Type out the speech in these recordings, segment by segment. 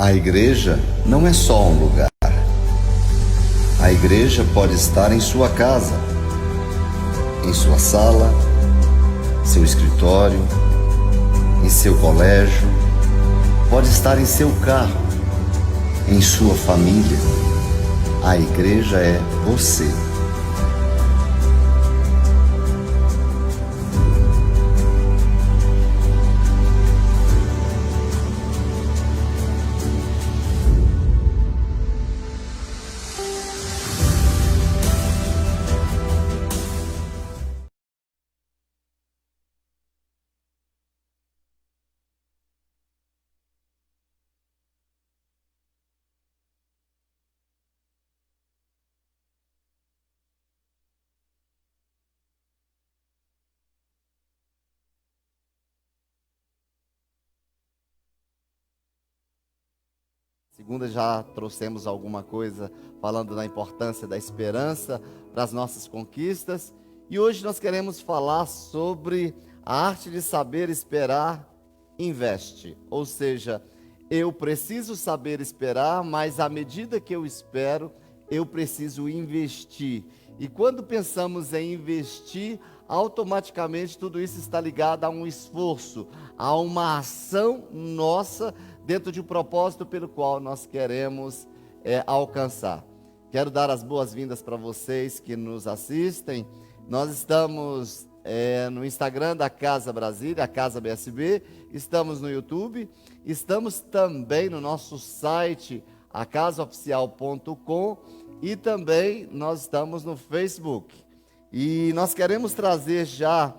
A igreja não é só um lugar. A igreja pode estar em sua casa, em sua sala, seu escritório, em seu colégio, pode estar em seu carro, em sua família. A igreja é você. Segunda, já trouxemos alguma coisa falando da importância da esperança para as nossas conquistas. E hoje nós queremos falar sobre a arte de saber esperar investe. Ou seja, eu preciso saber esperar, mas à medida que eu espero, eu preciso investir. E quando pensamos em investir, automaticamente tudo isso está ligado a um esforço, a uma ação nossa dentro de um propósito pelo qual nós queremos alcançar. Quero dar as boas-vindas para vocês que nos assistem. Nós estamos no Instagram da Casa Brasília, a Casa BSB, estamos no YouTube, estamos também no nosso site, acasaoficial.com, e também nós estamos no Facebook. E nós queremos trazer já,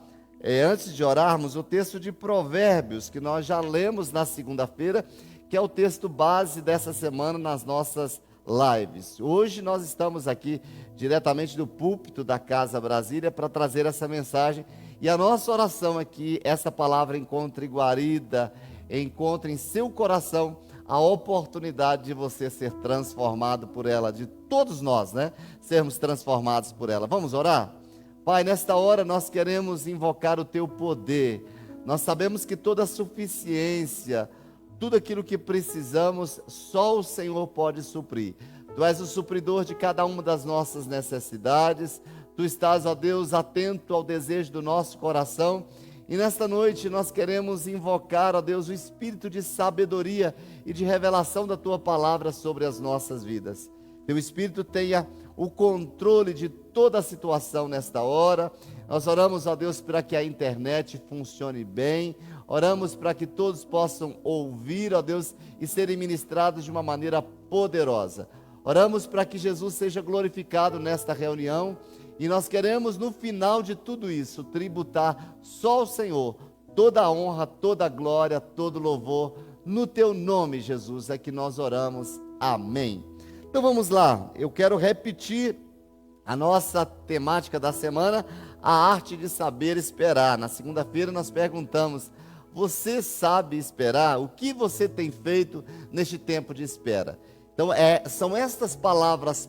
antes de orarmos, o texto de Provérbios, que nós já lemos na segunda-feira, que é o texto base dessa semana nas nossas lives. Hoje nós estamos aqui diretamente do púlpito da Casa Brasília para trazer essa mensagem, e a nossa oração é que essa palavra encontre guarida, encontre em seu coração a oportunidade de você ser transformado por ela, de todos nós, sermos transformados por ela. Vamos orar? Pai, nesta hora nós queremos invocar o Teu poder. Nós sabemos que toda a suficiência, tudo aquilo que precisamos, só o Senhor pode suprir. Tu és o supridor de cada uma das nossas necessidades. Tu estás, ó Deus, atento ao desejo do nosso coração. E nesta noite nós queremos invocar, ó Deus, o espírito de sabedoria e de revelação da Tua palavra sobre as nossas vidas. Teu Espírito tenha o controle de toda a situação nesta hora. Nós oramos, ó Deus, para que a internet funcione bem. Oramos para que todos possam ouvir, ó Deus, e serem ministrados de uma maneira poderosa. Oramos para que Jesus seja glorificado nesta reunião. E nós queremos, no final de tudo isso, tributar só ao Senhor toda a honra, toda a glória, todo o louvor. No Teu nome, Jesus, é que nós oramos. Amém. Então vamos lá, eu quero repetir a nossa temática da semana, a arte de saber esperar. Na segunda-feira nós perguntamos: você sabe esperar? O que você tem feito neste tempo de espera? Então são estas palavras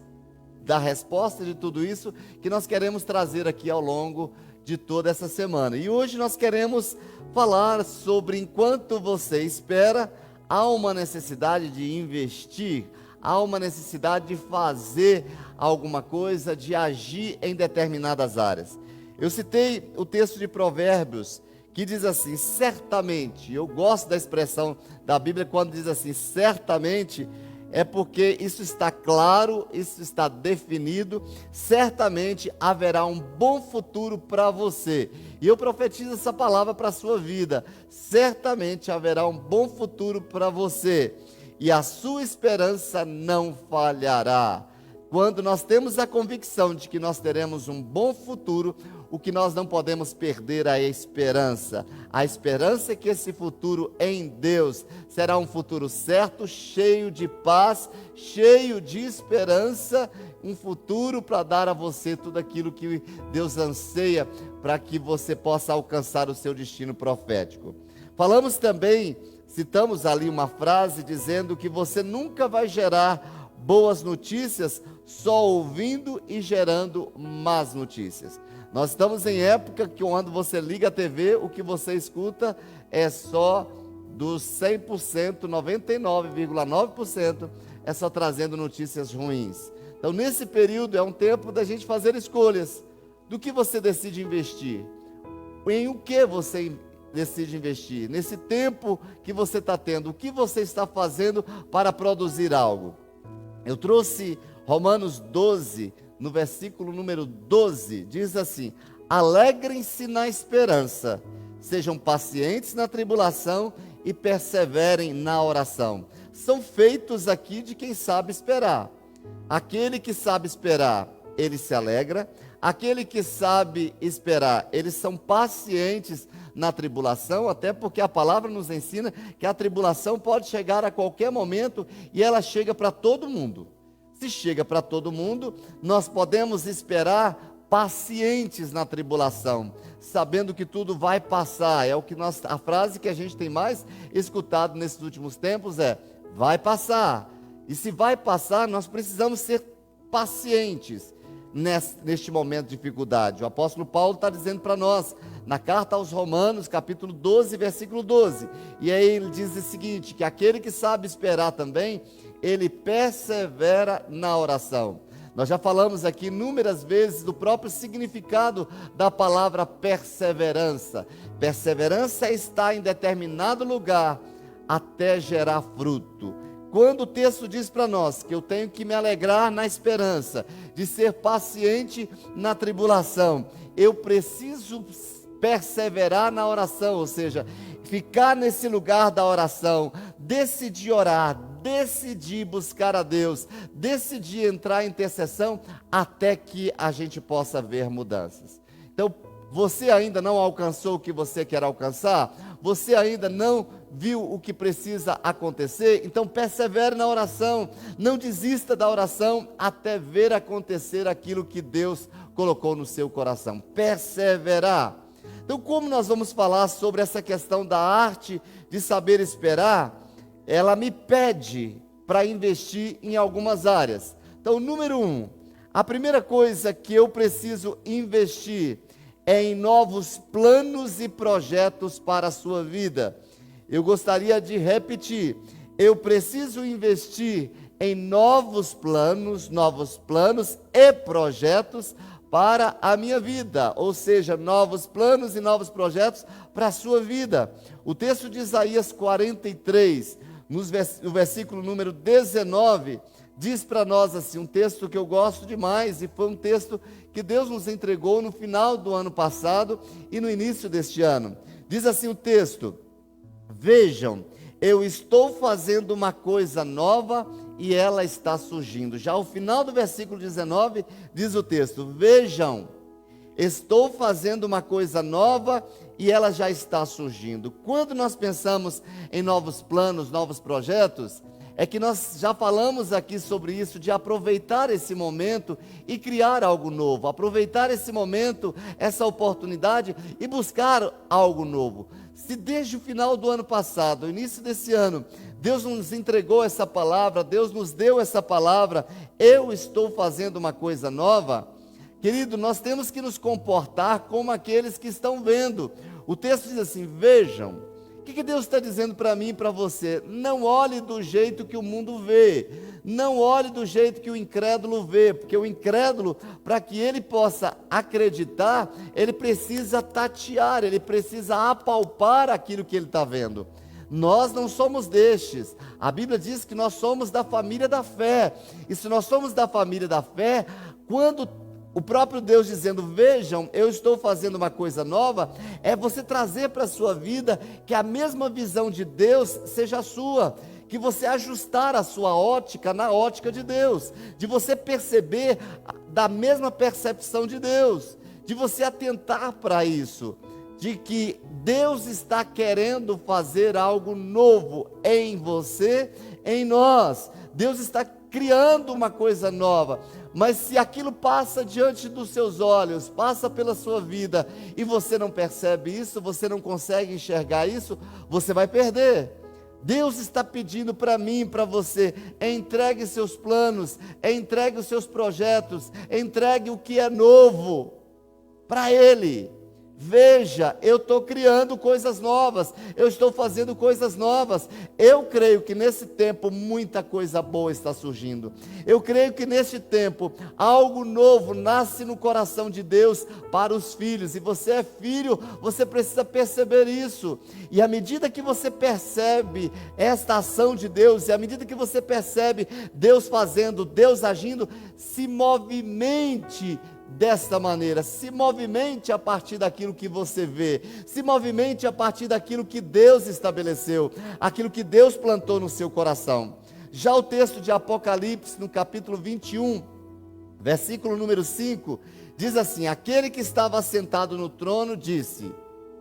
da resposta de tudo isso que nós queremos trazer aqui ao longo de toda essa semana. E hoje nós queremos falar sobre enquanto você espera, há uma necessidade de investir. Há uma necessidade de fazer alguma coisa, de agir em determinadas áreas. Eu citei o texto de Provérbios, que diz assim: certamente, eu gosto da expressão da Bíblia quando diz assim, certamente, é porque isso está claro, isso está definido, certamente haverá um bom futuro para você. E eu profetizo essa palavra para a sua vida, certamente haverá um bom futuro para você. E a sua esperança não falhará. Quando nós temos a convicção de que nós teremos um bom futuro, o que nós não podemos perder é a esperança. A esperança é que esse futuro em Deus será um futuro certo, cheio de paz, cheio de esperança, um futuro para dar a você tudo aquilo que Deus anseia para que você possa alcançar o seu destino profético. Falamos também, citamos ali uma frase dizendo que você nunca vai gerar boas notícias só ouvindo e gerando más notícias. Nós estamos em época que quando você liga a TV, o que você escuta é só dos 100%, 99,9% é só trazendo notícias ruins. Então, nesse período é um tempo da gente fazer escolhas. Do que você decide investir? Em o que você decide investir? Nesse tempo que você está tendo, o que você está fazendo para produzir algo? Eu trouxe Romanos 12, no versículo número 12, diz assim: alegrem-se na esperança, sejam pacientes na tribulação e perseverem na oração. São feitos aqui de quem sabe esperar. Aquele que sabe esperar, ele se alegra. Aquele que sabe esperar, eles são pacientes na tribulação, até porque a palavra nos ensina que a tribulação pode chegar a qualquer momento e ela chega para todo mundo. Se chega para todo mundo, nós podemos esperar pacientes na tribulação, sabendo que tudo vai passar. É o que a frase que a gente tem mais escutado nesses últimos tempos é: vai passar. E se vai passar, nós precisamos ser pacientes neste momento de dificuldade. O apóstolo Paulo está dizendo para nós, na carta aos Romanos, capítulo 12, versículo 12, e aí ele diz o seguinte, que aquele que sabe esperar também, ele persevera na oração. Nós já falamos aqui inúmeras vezes do próprio significado da palavra perseverança. Perseverança é estar em determinado lugar até gerar fruto. Quando o texto diz para nós que eu tenho que me alegrar na esperança, de ser paciente na tribulação, eu preciso perseverar na oração, ou seja, ficar nesse lugar da oração, decidir orar, decidir buscar a Deus, decidir entrar em intercessão, até que a gente possa ver mudanças. Então, você ainda não alcançou o que você quer alcançar? Você ainda não viu o que precisa acontecer? Então persevere na oração, não desista da oração até ver acontecer aquilo que Deus colocou no seu coração. Perseverar. Então, como nós vamos falar sobre essa questão da arte de saber esperar? Ela me pede para investir em algumas áreas. Então, número 1, a primeira coisa que eu preciso investir é em novos planos e projetos para a sua vida. Eu gostaria de repetir, eu preciso investir em novos planos e projetos para a minha vida, ou seja, novos planos e novos projetos para a sua vida. O texto de Isaías 43, no versículo número 19, diz para nós assim, um texto que eu gosto demais, e foi um texto que Deus nos entregou no final do ano passado e no início deste ano. Diz assim o texto: vejam, eu estou fazendo uma coisa nova e ela está surgindo. Já ao final do versículo 19, diz o texto: vejam, estou fazendo uma coisa nova e ela já está surgindo. Quando nós pensamos em novos planos, novos projetos, é que nós já falamos aqui sobre isso, de aproveitar esse momento e criar algo novo, aproveitar esse momento, essa oportunidade e buscar algo novo. Se desde o final do ano passado, o início desse ano, Deus nos entregou essa palavra, Deus nos deu essa palavra, eu estou fazendo uma coisa nova, querido, nós temos que nos comportar como aqueles que estão vendo. O texto diz assim: vejam. O que Deus está dizendo para mim e para você? Não olhe do jeito que o mundo vê, não olhe do jeito que o incrédulo vê, porque o incrédulo, para que ele possa acreditar, ele precisa tatear, ele precisa apalpar aquilo que ele está vendo. Nós não somos destes. A Bíblia diz que nós somos da família da fé, e se nós somos da família da fé, quando o próprio Deus dizendo, vejam, eu estou fazendo uma coisa nova, é você trazer para a sua vida que a mesma visão de Deus seja a sua, que você ajustar a sua ótica na ótica de Deus, de você perceber da mesma percepção de Deus, de você atentar para isso, de que Deus está querendo fazer algo novo em você, em nós. Deus está criando uma coisa nova, mas se aquilo passa diante dos seus olhos, passa pela sua vida, e você não percebe isso, você não consegue enxergar isso, você vai perder. Deus está pedindo para mim e para você: entregue seus planos, entregue os seus projetos, entregue o que é novo para Ele. Veja, eu estou criando coisas novas, eu estou fazendo coisas novas. Eu creio que nesse tempo muita coisa boa está surgindo. Eu creio que neste tempo algo novo nasce no coração de Deus para os filhos. E você é filho, você precisa perceber isso. E à medida que você percebe esta ação de Deus, e à medida que você percebe Deus fazendo, Deus agindo, se movimente desta maneira, se movimente a partir daquilo que você vê, se movimente a partir daquilo que Deus estabeleceu, aquilo que Deus plantou no seu coração. Já o texto de Apocalipse, no capítulo 21, versículo número 5, diz assim: aquele que estava sentado no trono disse.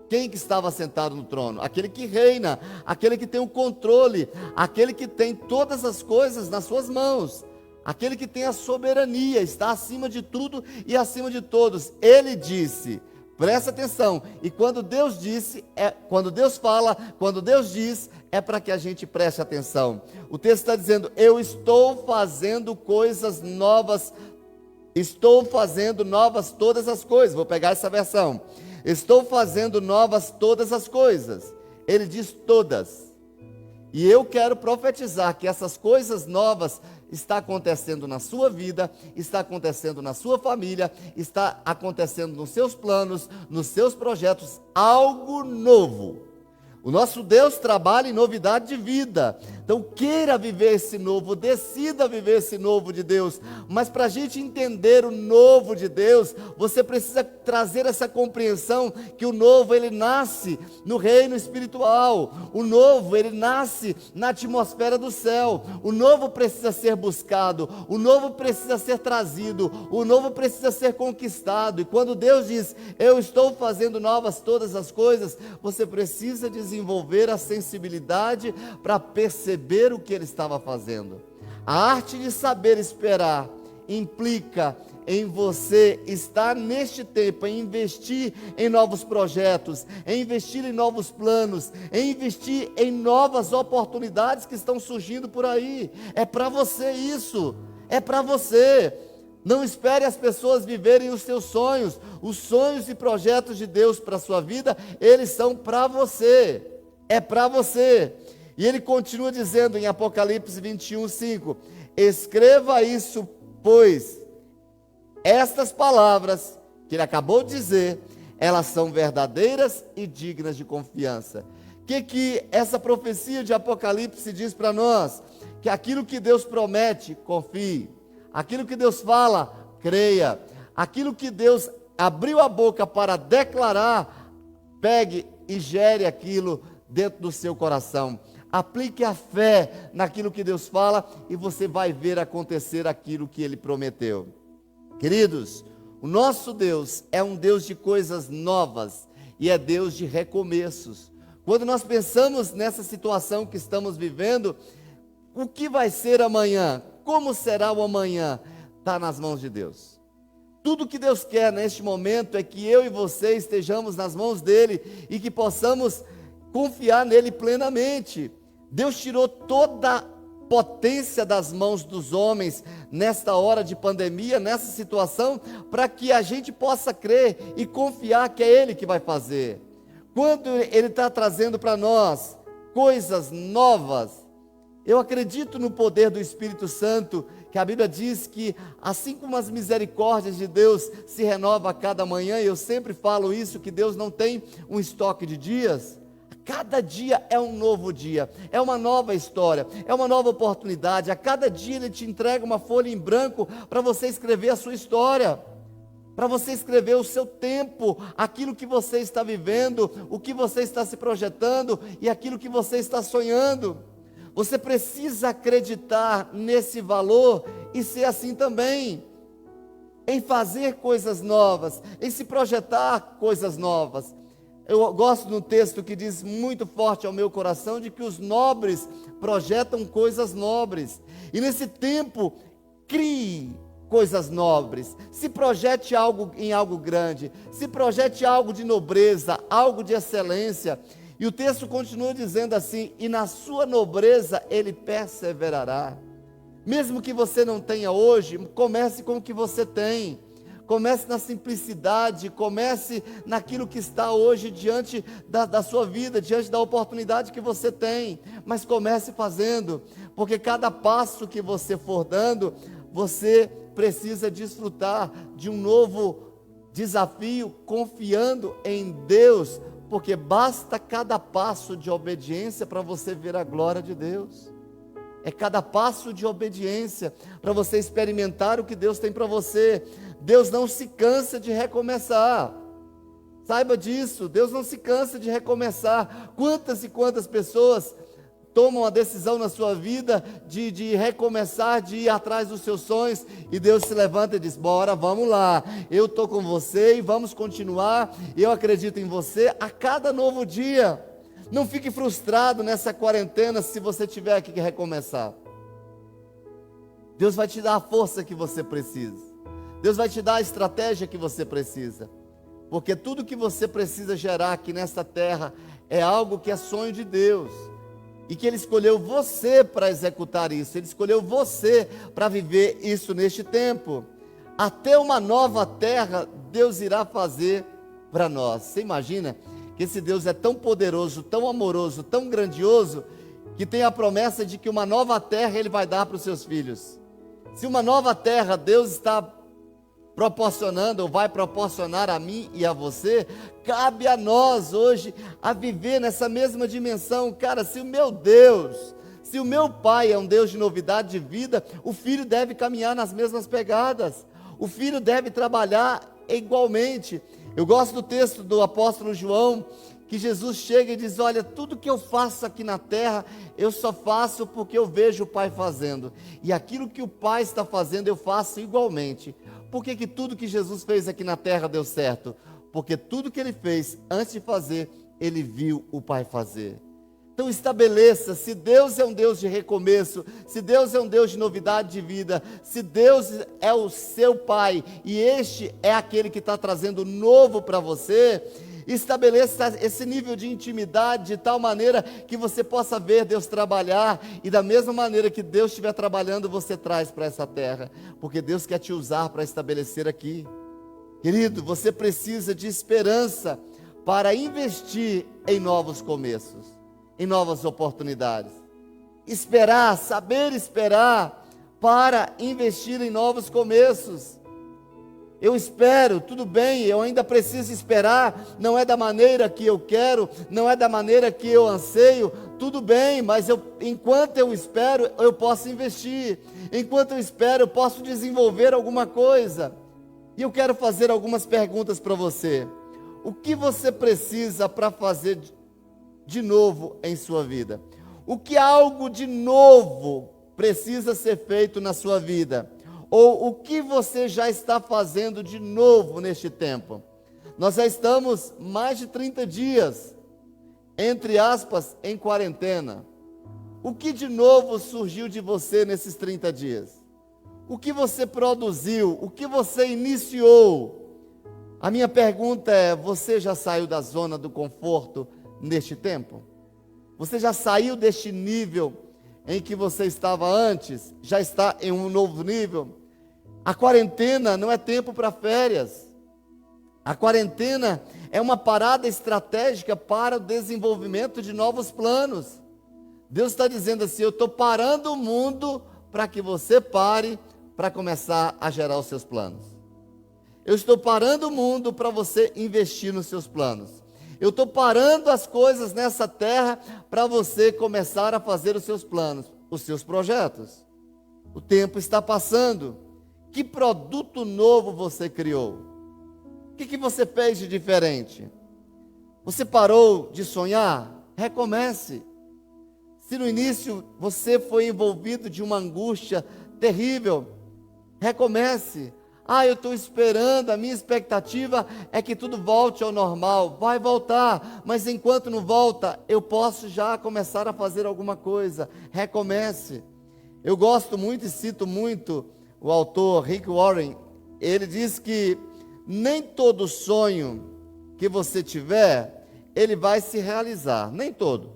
Quem que estava sentado no trono? Aquele que reina, aquele que tem o controle, aquele que tem todas as coisas nas suas mãos. Aquele que tem a soberania, está acima de tudo e acima de todos. Ele disse, presta atenção, e quando Deus disse, quando Deus fala, quando Deus diz, é para que a gente preste atenção. O texto está dizendo: eu estou fazendo coisas novas, estou fazendo novas todas as coisas. Vou pegar essa versão. Estou fazendo novas todas as coisas. Ele diz todas. E eu quero profetizar que essas coisas novas está acontecendo na sua vida, está acontecendo na sua família, está acontecendo nos seus planos, nos seus projetos, algo novo. O nosso Deus trabalha em novidade de vida. Então queira viver esse novo, decida viver esse novo de Deus. Mas para a gente entender o novo de Deus, você precisa trazer essa compreensão que o novo ele nasce no reino espiritual. O novo ele nasce na atmosfera do céu. O novo precisa ser buscado, o novo precisa ser trazido, o novo precisa ser conquistado. E quando Deus diz: eu estou fazendo novas todas as coisas, você precisa desenvolver a sensibilidade para perceber o que Ele estava fazendo. A arte de saber esperar implica em você estar neste tempo, em investir em novos projetos, em investir em novos planos, em investir em novas oportunidades que estão surgindo por aí. É para você isso, é para você. Não espere as pessoas viverem os seus sonhos. Os sonhos e projetos de Deus para a sua vida, eles são para você. É para você. E ele continua dizendo em Apocalipse 21, 5: escreva isso, pois estas palavras que ele acabou de dizer, elas são verdadeiras e dignas de confiança. O que essa profecia de Apocalipse diz para nós? Que aquilo que Deus promete, confie. Aquilo que Deus fala, creia. Aquilo que Deus abriu a boca para declarar, pegue e gere aquilo dentro do seu coração. Aplique a fé naquilo que Deus fala e você vai ver acontecer aquilo que Ele prometeu. Queridos, o nosso Deus é um Deus de coisas novas e é Deus de recomeços. Quando nós pensamos nessa situação que estamos vivendo, o que vai ser amanhã? Como será o amanhã? Está nas mãos de Deus. Tudo que Deus quer neste momento é que eu e você estejamos nas mãos dEle e que possamos confiar nele plenamente. Deus tirou toda a potência das mãos dos homens nesta hora de pandemia, nessa situação, para que a gente possa crer e confiar que é Ele que vai fazer. Quando Ele está trazendo para nós coisas novas, eu acredito no poder do Espírito Santo, que a Bíblia diz que assim como as misericórdias de Deus se renovam a cada manhã, e eu sempre falo isso, que Deus não tem um estoque de dias. Cada dia é um novo dia, é uma nova história, é uma nova oportunidade. A cada dia Ele te entrega uma folha em branco para você escrever a sua história, para você escrever o seu tempo, aquilo que você está vivendo, o que você está se projetando e aquilo que você está sonhando. Você precisa acreditar nesse valor e ser assim também, em fazer coisas novas, em se projetar coisas novas. Eu gosto de um texto que diz muito forte ao meu coração, de que os nobres projetam coisas nobres. E nesse tempo, crie coisas nobres. Se projete em algo grande. Se projete algo de nobreza, algo de excelência. E o texto continua dizendo assim: e na sua nobreza ele perseverará. Mesmo que você não tenha hoje, comece com o que você tem. Comece na simplicidade, comece naquilo que está hoje diante da sua vida, diante da oportunidade que você tem, mas comece fazendo, porque cada passo que você for dando, você precisa desfrutar de um novo desafio, confiando em Deus, porque basta cada passo de obediência para você ver a glória de Deus. É cada passo de obediência para você experimentar o que Deus tem para você. Deus não se cansa de recomeçar. Saiba disso, Deus não se cansa de recomeçar. Quantas e quantas pessoas tomam a decisão na sua vida de recomeçar, de ir atrás dos seus sonhos, e Deus se levanta e diz: bora, vamos lá, eu estou com você e vamos continuar, eu acredito em você a cada novo dia. Não fique frustrado nessa quarentena se você tiver que recomeçar. Deus vai te dar a força que você precisa. Deus vai te dar a estratégia que você precisa. Porque tudo que você precisa gerar aqui nesta terra é algo que é sonho de Deus. E que Ele escolheu você para executar isso. Ele escolheu você para viver isso neste tempo. Até uma nova terra Deus irá fazer para nós. Você imagina que esse Deus é tão poderoso, tão amoroso, tão grandioso, que tem a promessa de que uma nova terra Ele vai dar para os seus filhos. Se uma nova terra Deus está proporcionando, ou vai proporcionar a mim e a você, cabe a nós hoje a viver nessa mesma dimensão. Cara, se o meu Deus, se o meu Pai é um Deus de novidade de vida, o filho deve caminhar nas mesmas pegadas, o filho deve trabalhar igualmente. Eu gosto do texto do apóstolo João, que Jesus chega e diz: olha, tudo que eu faço aqui na terra, eu só faço porque eu vejo o Pai fazendo, e aquilo que o Pai está fazendo, eu faço igualmente. Por que tudo que Jesus fez aqui na terra deu certo? Porque tudo que Ele fez, antes de fazer, Ele viu o Pai fazer. Então estabeleça, se Deus é um Deus de recomeço, se Deus é um Deus de novidade de vida, se Deus é o seu Pai, e este é aquele que está trazendo novo para você, estabeleça esse nível de intimidade de tal maneira que você possa ver Deus trabalhar, e da mesma maneira que Deus estiver trabalhando, você traz para essa terra, porque Deus quer te usar para estabelecer aqui. Querido, você precisa de esperança para investir em novos começos, em novas oportunidades. Esperar, saber esperar para investir em novos começos. Eu espero, tudo bem, eu ainda preciso esperar, não é da maneira que eu quero, não é da maneira que eu anseio, tudo bem, mas enquanto eu espero, eu posso investir, enquanto eu espero, eu posso desenvolver alguma coisa. E eu quero fazer algumas perguntas para você. O que você precisa para fazer de novo em sua vida? O que algo de novo precisa ser feito na sua vida? Ou o que você já está fazendo de novo neste tempo? Nós já estamos mais de 30 dias, entre aspas, em quarentena. O que de novo surgiu de você nesses 30 dias? O que você produziu? O que você iniciou? A minha pergunta é: você já saiu da zona do conforto neste tempo? Você já saiu deste nível em que você estava antes? Já está em um novo nível? A quarentena não é tempo para férias. A quarentena é uma parada estratégica para o desenvolvimento de novos planos. Deus está dizendo assim: eu estou parando o mundo para que você pare para começar a gerar os seus planos. Eu estou parando o mundo para você investir nos seus planos. Eu estou parando as coisas nessa terra para você começar a fazer os seus planos, os seus projetos. O tempo está passando. Que produto novo você criou? O que você fez de diferente? Você parou de sonhar? Recomece. Se no início você foi envolvido de uma angústia terrível, recomece. Eu estou esperando, a minha expectativa é que tudo volte ao normal. Vai voltar, mas enquanto não volta, eu posso já começar a fazer alguma coisa. Recomece. Eu gosto muito e cito muito o autor Rick Warren. Ele diz que nem todo sonho que você tiver, ele vai se realizar, nem todo.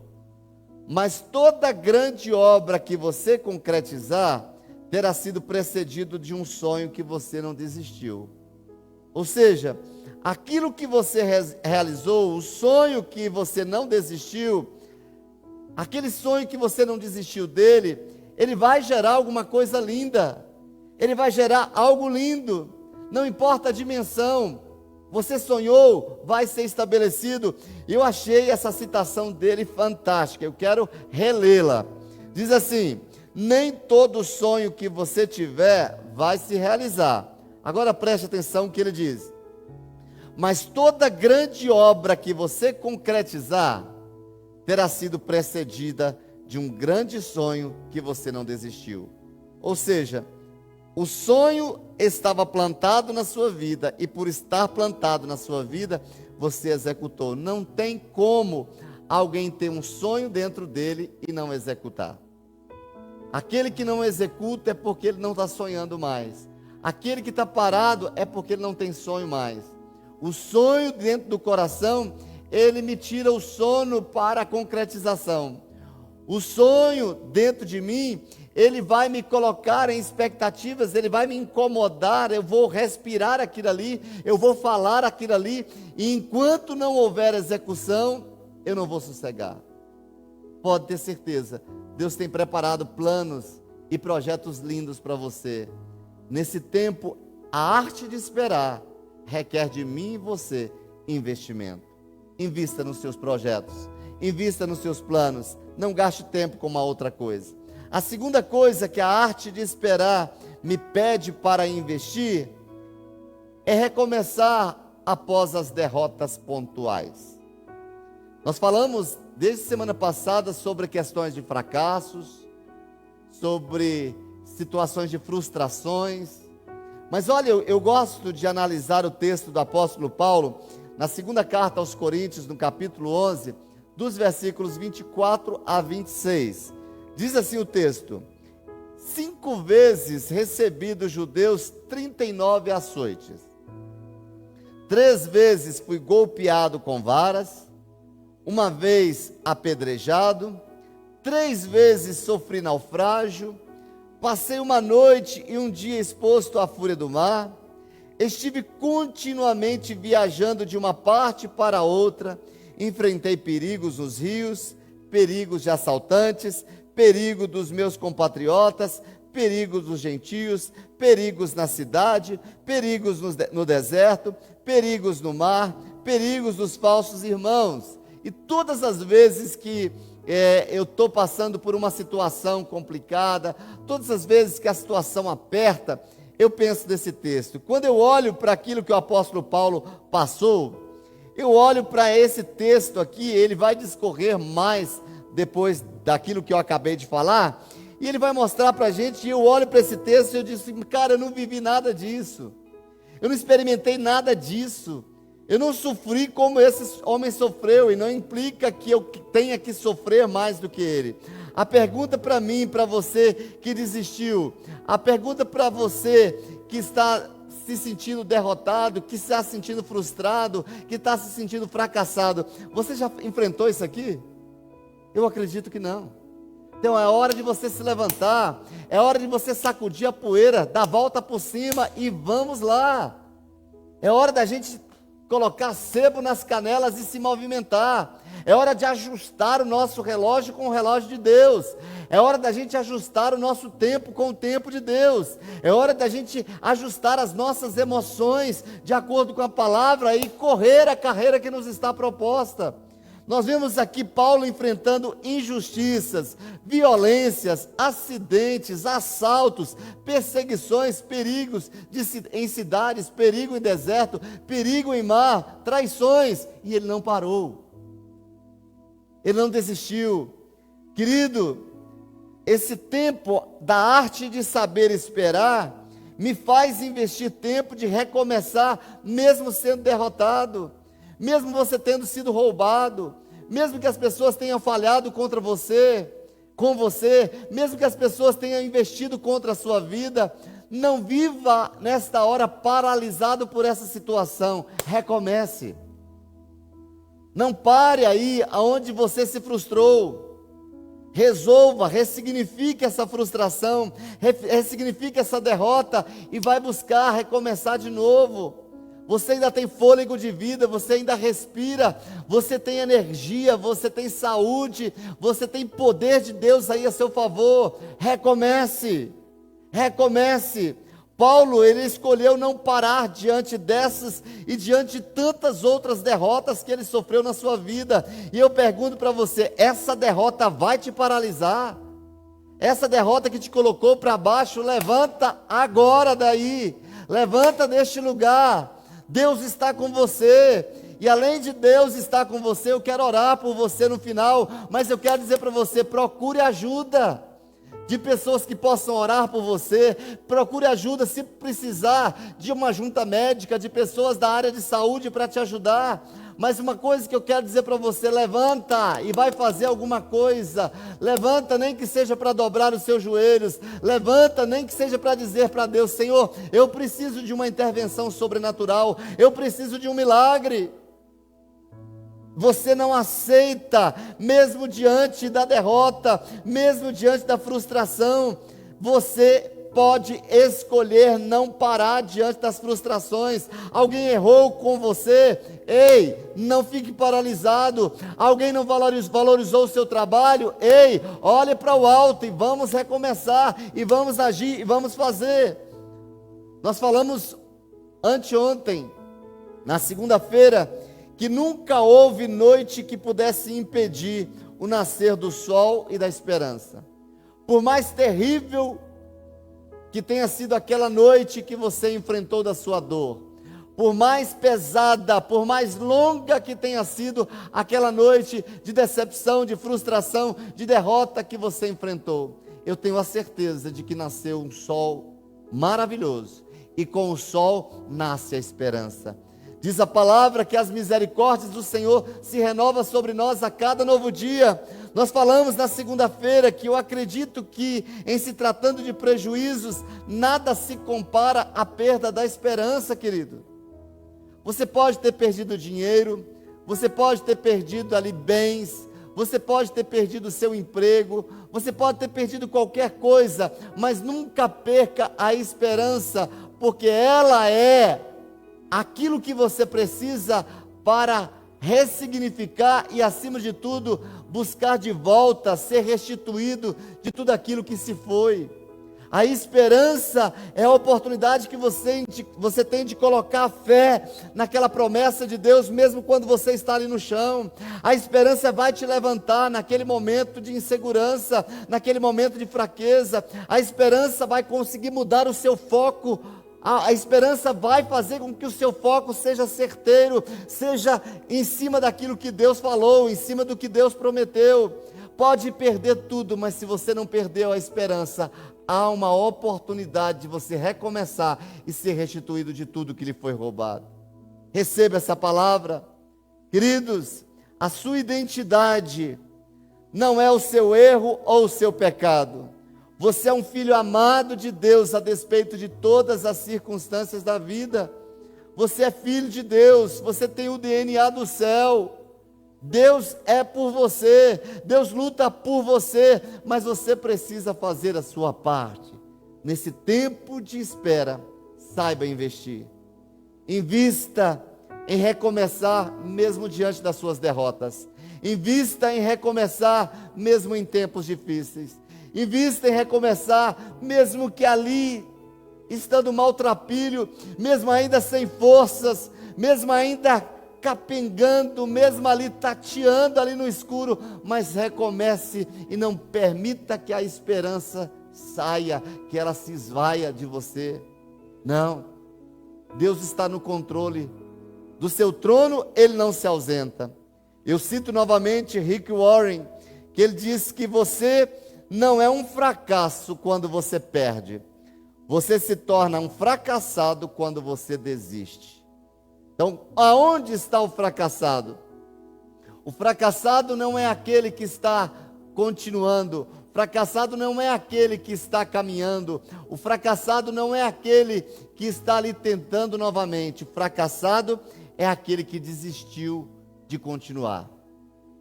Mas toda grande obra que você concretizar, terá sido precedido de um sonho que você não desistiu. Ou seja, aquilo que você realizou, o sonho que você não desistiu, aquele sonho que você não desistiu dele, ele vai gerar alguma coisa linda. Ele vai gerar algo lindo. Não importa a dimensão. Você sonhou, vai ser estabelecido. Eu achei essa citação dele fantástica. Eu quero relê-la. Diz assim: nem todo sonho que você tiver vai se realizar. Agora preste atenção no que ele diz. Mas toda grande obra que você concretizar terá sido precedida de um grande sonho que você não desistiu. Ou seja, o sonho estava plantado na sua vida, e por estar plantado na sua vida, você executou. Não tem como alguém ter um sonho dentro dele e não executar. Aquele que não executa é porque ele não está sonhando mais. Aquele que está parado é porque ele não tem sonho mais. O sonho dentro do coração, ele me tira o sono para a concretização. O sonho dentro de mim, ele vai me colocar em expectativas, ele vai me incomodar, eu vou respirar aquilo ali, eu vou falar aquilo ali, e enquanto não houver execução, eu não vou sossegar. Pode ter certeza, Deus tem preparado planos e projetos lindos para você. Nesse tempo, a arte de esperar requer de mim e você investimento. Invista nos seus projetos, invista nos seus planos, não gaste tempo com uma outra coisa. A segunda coisa que a arte de esperar me pede para investir é recomeçar após as derrotas pontuais. Nós falamos desde semana passada sobre questões de fracassos, sobre situações de frustrações, mas olha, eu gosto de analisar o texto do apóstolo Paulo, na segunda carta aos Coríntios, no capítulo 11, dos versículos 24 a 26. Diz assim o texto: 5 vezes recebi dos judeus 39 açoites. 3 vezes fui golpeado com varas, 1 vez apedrejado, 3 vezes sofri naufrágio, passei 1 noite e 1 dia exposto à fúria do mar, estive continuamente viajando de uma parte para outra, enfrentei perigos nos rios, perigos de assaltantes, perigo dos meus compatriotas, perigos dos gentios, perigos na cidade, perigos no deserto, perigos no mar, perigos dos falsos irmãos. E todas as vezes que eu estou passando por uma situação complicada, todas as vezes que a situação aperta, eu penso nesse texto. Quando eu olho para aquilo que o apóstolo Paulo passou, eu olho para esse texto aqui, ele vai discorrer mais depois daquilo que eu acabei de falar, e ele vai mostrar para a gente, e eu olho para esse texto e eu disse: cara, eu não vivi nada disso, eu não experimentei nada disso, eu não sofri como esse homem sofreu, e não implica que eu tenha que sofrer mais do que ele. A pergunta para mim, para você que desistiu, a pergunta para você que está se sentindo derrotado, que está se sentindo frustrado, que está se sentindo fracassado, você já enfrentou isso aqui? Eu acredito que não. Então é hora de você se levantar, é hora de você sacudir a poeira, dar a volta por cima e vamos lá. É hora da gente colocar sebo nas canelas e se movimentar. É hora de ajustar o nosso relógio com o relógio de Deus. É hora da gente ajustar o nosso tempo com o tempo de Deus. É hora da gente ajustar as nossas emoções de acordo com a palavra e correr a carreira que nos está proposta. Nós vemos aqui Paulo enfrentando injustiças, violências, acidentes, assaltos, perseguições, perigos em cidades, perigo em deserto, perigo em mar, traições, e ele não parou. Ele não desistiu. Querido, esse tempo da arte de saber esperar me faz investir tempo de recomeçar, mesmo sendo derrotado, mesmo você tendo sido roubado, mesmo que as pessoas tenham falhado contra você, com você, mesmo que as pessoas tenham investido contra a sua vida, não viva nesta hora paralisado por essa situação. Recomece. Não pare aí aonde você se frustrou. Resolva, ressignifique essa frustração, ressignifique essa derrota e vai buscar recomeçar de novo. você ainda tem fôlego de vida, você ainda respira, você tem energia, você tem saúde, você tem poder de Deus aí a seu favor. Recomece, recomece. Paulo, ele escolheu não parar diante dessas e diante de tantas outras derrotas que ele sofreu na sua vida. E eu pergunto para você, essa derrota vai te paralisar? Essa derrota que te colocou para baixo, levanta agora daí, levanta deste lugar. Deus está com você, e além de Deus estar com você, eu quero orar por você no final, mas eu quero dizer para você, procure ajuda de pessoas que possam orar por você, procure ajuda se precisar de uma junta médica, de pessoas da área de saúde para te ajudar. Mas uma coisa que eu quero dizer para você, levanta e vai fazer alguma coisa, levanta nem que seja para dobrar os seus joelhos, levanta nem que seja para dizer para Deus, Senhor, eu preciso de uma intervenção sobrenatural, eu preciso de um milagre. Você não aceita, mesmo diante da derrota, mesmo diante da frustração, você pode escolher não parar diante das frustrações. Alguém errou com você, ei, não fique paralisado. Alguém não valorizou o seu trabalho, ei, olhe para o alto e vamos recomeçar, e vamos agir, e vamos fazer. Nós falamos anteontem, na segunda-feira, que nunca houve noite que pudesse impedir o nascer do sol e da esperança. Por mais terrível que tenha sido aquela noite que você enfrentou da sua dor, por mais pesada, por mais longa que tenha sido aquela noite de decepção, de frustração, de derrota que você enfrentou, eu tenho a certeza de que nasceu um sol maravilhoso, e com o sol nasce a esperança. Diz a palavra que as misericórdias do Senhor se renovam sobre nós a cada novo dia. Nós falamos na segunda-feira que eu acredito que, em se tratando de prejuízos, nada se compara à perda da esperança, querido. Você pode ter perdido dinheiro, você pode ter perdido ali bens, você pode ter perdido o seu emprego, você pode ter perdido qualquer coisa, mas nunca perca a esperança, porque ela é aquilo que você precisa para ressignificar e, acima de tudo, buscar de volta, ser restituído de tudo aquilo que se foi. A esperança é a oportunidade que você tem de colocar a fé naquela promessa de Deus, mesmo quando você está ali no chão. A esperança vai te levantar naquele momento de insegurança, naquele momento de fraqueza. A esperança vai conseguir mudar o seu foco. A esperança vai fazer com que o seu foco seja certeiro, seja em cima daquilo que Deus falou, em cima do que Deus prometeu. Pode perder tudo, mas se você não perdeu a esperança, há uma oportunidade de você recomeçar e ser restituído de tudo que lhe foi roubado. Receba essa palavra. Queridos, a sua identidade não é o seu erro ou o seu pecado. Você é um filho amado de Deus, a despeito de todas as circunstâncias da vida. Você é filho de Deus, você tem o DNA do céu. Deus é por você, Deus luta por você, mas você precisa fazer a sua parte. Nesse tempo de espera, saiba investir. Invista em recomeçar mesmo diante das suas derrotas. Invista em recomeçar mesmo em tempos difíceis. Invista em recomeçar, mesmo que ali, estando maltrapilho, mesmo ainda sem forças, mesmo ainda capengando, mesmo ali tateando ali no escuro, mas recomece e não permita que a esperança saia, que ela se esvaia de você. Não, Deus está no controle do seu trono, Ele não se ausenta. Eu cito novamente Rick Warren, que ele diz que você não é um fracasso quando você perde. Você se torna um fracassado quando você desiste. Então, aonde está o fracassado? O fracassado não é aquele que está continuando. O fracassado não é aquele que está caminhando. O fracassado não é aquele que está ali tentando novamente. O fracassado é aquele que desistiu de continuar.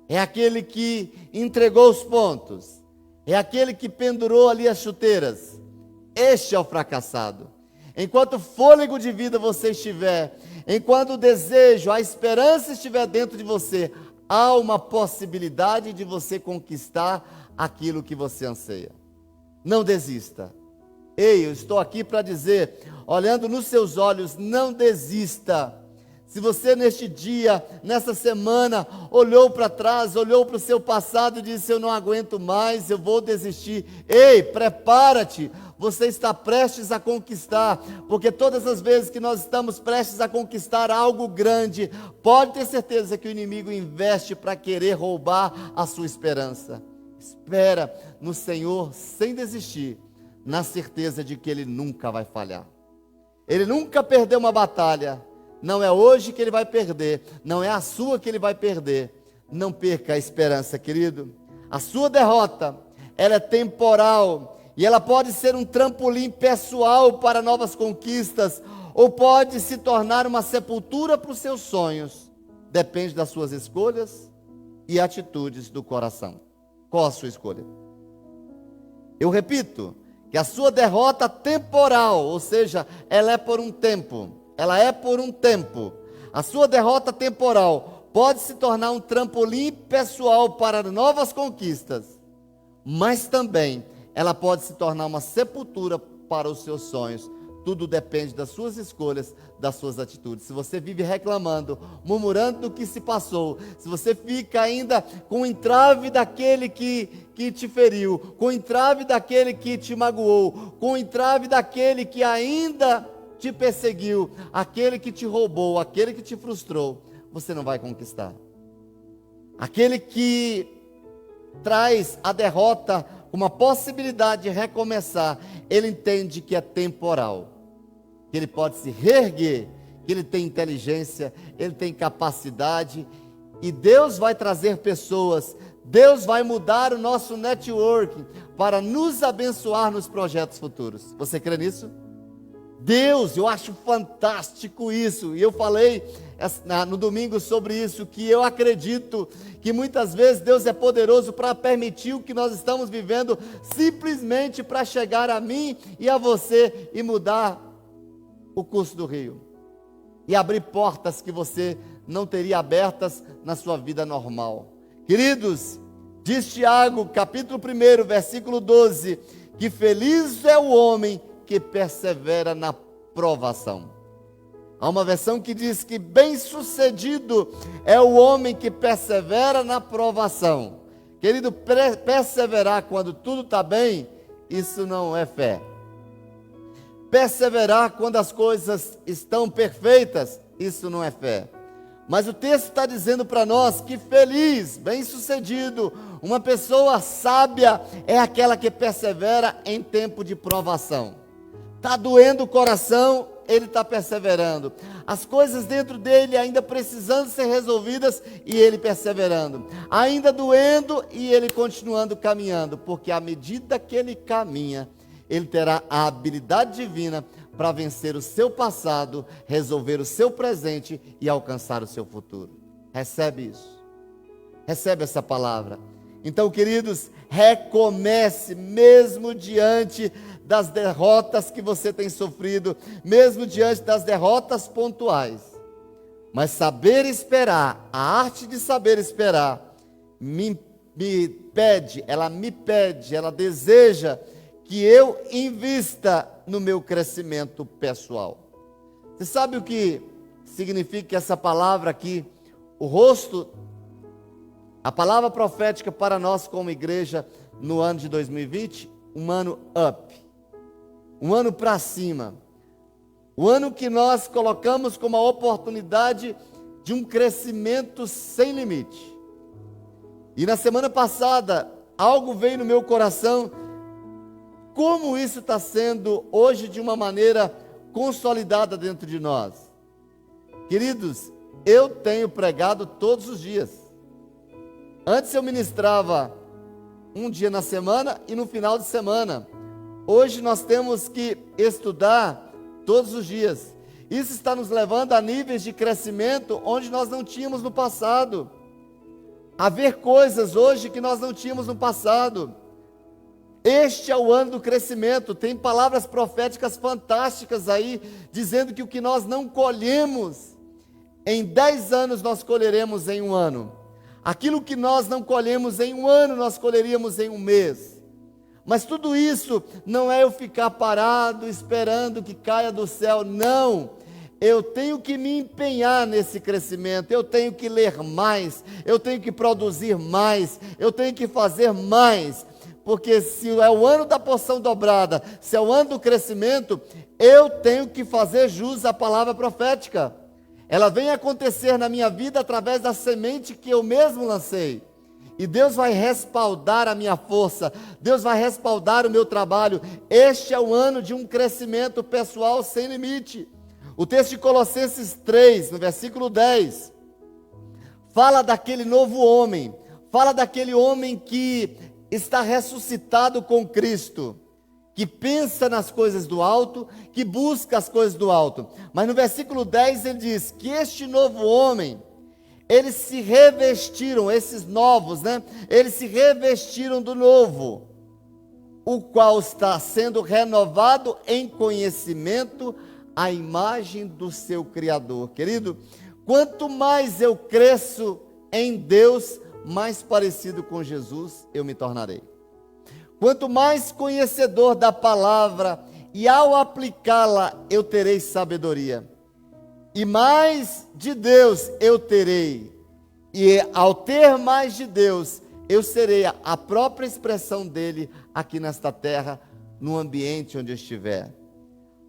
É aquele que entregou os pontos. É aquele que pendurou ali as chuteiras. Este é o fracassado. enquanto fôlego de vida você estiver, enquanto o desejo, a esperança estiver dentro de você, há uma possibilidade de você conquistar aquilo que você anseia. Não desista. Ei, eu estou aqui para dizer, olhando nos seus olhos, não desista. Se você neste dia, nessa semana, olhou para trás, olhou para o seu passado e disse, eu não aguento mais, eu vou desistir. Ei, prepara-te, você está prestes a conquistar, porque todas as vezes que nós estamos prestes a conquistar algo grande, pode ter certeza que o inimigo investe para querer roubar a sua esperança. Espera no Senhor sem desistir, na certeza de que Ele nunca vai falhar. Ele nunca perdeu uma batalha. Não é hoje que Ele vai perder, não é a sua que Ele vai perder. Não perca a esperança, querido. A sua derrota, ela é temporal, e ela pode ser um trampolim pessoal para novas conquistas, ou pode se tornar uma sepultura para os seus sonhos. Depende das suas escolhas e atitudes do coração. Qual a sua escolha? Eu repito, que a sua derrota temporal, ou seja, ela é por um tempo. Ela é por um tempo. A sua derrota temporal pode se tornar um trampolim pessoal para novas conquistas, mas também ela pode se tornar uma sepultura para os seus sonhos. Tudo depende das suas escolhas, das suas atitudes. Se você vive reclamando, murmurando do que se passou, se você fica ainda com o entrave daquele que te feriu, com o entrave daquele que te magoou, com o entrave daquele que ainda te perseguiu, aquele que te roubou, aquele que te frustrou, você não vai conquistar. Aquele que traz a derrota com uma possibilidade de recomeçar, ele entende que é temporal, que ele pode se reerguer, que ele tem inteligência, ele tem capacidade, e Deus vai trazer pessoas, Deus vai mudar o nosso network para nos abençoar nos projetos futuros. Você crê nisso? Deus, eu acho fantástico isso, e eu falei no domingo sobre isso, que eu acredito que muitas vezes Deus é poderoso para permitir o que nós estamos vivendo, simplesmente para chegar a mim e a você e mudar o curso do rio, e abrir portas que você não teria abertas na sua vida normal. Queridos, diz Tiago, capítulo 1, versículo 12, que feliz é o homem que persevera na provação. Há uma versão que diz que bem-sucedido é o homem que persevera na provação. Querido, perseverar quando tudo está bem, isso não é fé. Perseverar quando as coisas estão perfeitas, isso não é fé. Mas o texto está dizendo para nós que feliz, bem-sucedido, uma pessoa sábia é aquela que persevera em tempo de provação. Está doendo o coração, ele está perseverando. As coisas dentro dele ainda precisando ser resolvidas e ele perseverando. Ainda doendo e ele continuando caminhando. Porque à medida que ele caminha, ele terá a habilidade divina para vencer o seu passado, resolver o seu presente e alcançar o seu futuro. Recebe isso. Recebe essa palavra. Então, queridos, recomece mesmo diante das derrotas que você tem sofrido, mesmo diante das derrotas pontuais. Mas saber esperar, a arte de saber esperar, me pede, ela deseja que eu invista no meu crescimento pessoal. Você sabe o que significa essa palavra aqui? O rosto, a palavra profética para nós como igreja no ano de 2020, um ano up. Um ano para cima, o ano que nós colocamos como a oportunidade de um crescimento sem limite. E na semana passada, algo veio no meu coração, como isso está sendo hoje de uma maneira consolidada dentro de nós. Queridos, eu tenho pregado todos os dias. Antes eu ministrava um dia na semana e no final de semana. Hoje nós temos que estudar todos os dias. Isso está nos levando a níveis de crescimento onde nós não tínhamos no passado. A ver coisas hoje que nós não tínhamos no passado. Este é o ano do crescimento. Tem palavras proféticas fantásticas aí, dizendo que o que nós não colhemos em 10 anos, nós colheremos em um ano. Aquilo que nós não colhemos em um ano, nós colheríamos em um mês. Mas tudo isso não é eu ficar parado, esperando que caia do céu. Não, eu tenho que me empenhar nesse crescimento. Eu tenho que ler mais, eu tenho que produzir mais, eu tenho que fazer mais. Porque se é o ano da porção dobrada, se é o ano do crescimento, eu tenho que fazer jus à palavra profética. Ela vem acontecer na minha vida através da semente que eu mesmo lancei. E Deus vai respaldar a minha força, Deus vai respaldar o meu trabalho. Este é o ano de um crescimento pessoal sem limite. O texto de Colossenses 3, no versículo 10, fala daquele novo homem, fala daquele homem que está ressuscitado com Cristo, que pensa nas coisas do alto, que busca as coisas do alto. Mas no versículo 10 ele diz que este novo homem, eles se revestiram, esses novos, eles se revestiram do novo, o qual está sendo renovado em conhecimento à imagem do seu Criador. Querido, quanto mais eu cresço em Deus, mais parecido com Jesus eu me tornarei. Quanto mais conhecedor da palavra, e ao aplicá-la eu terei sabedoria. E mais de Deus eu terei. E ao ter mais de Deus, eu serei a própria expressão dele aqui nesta terra, no ambiente onde eu estiver.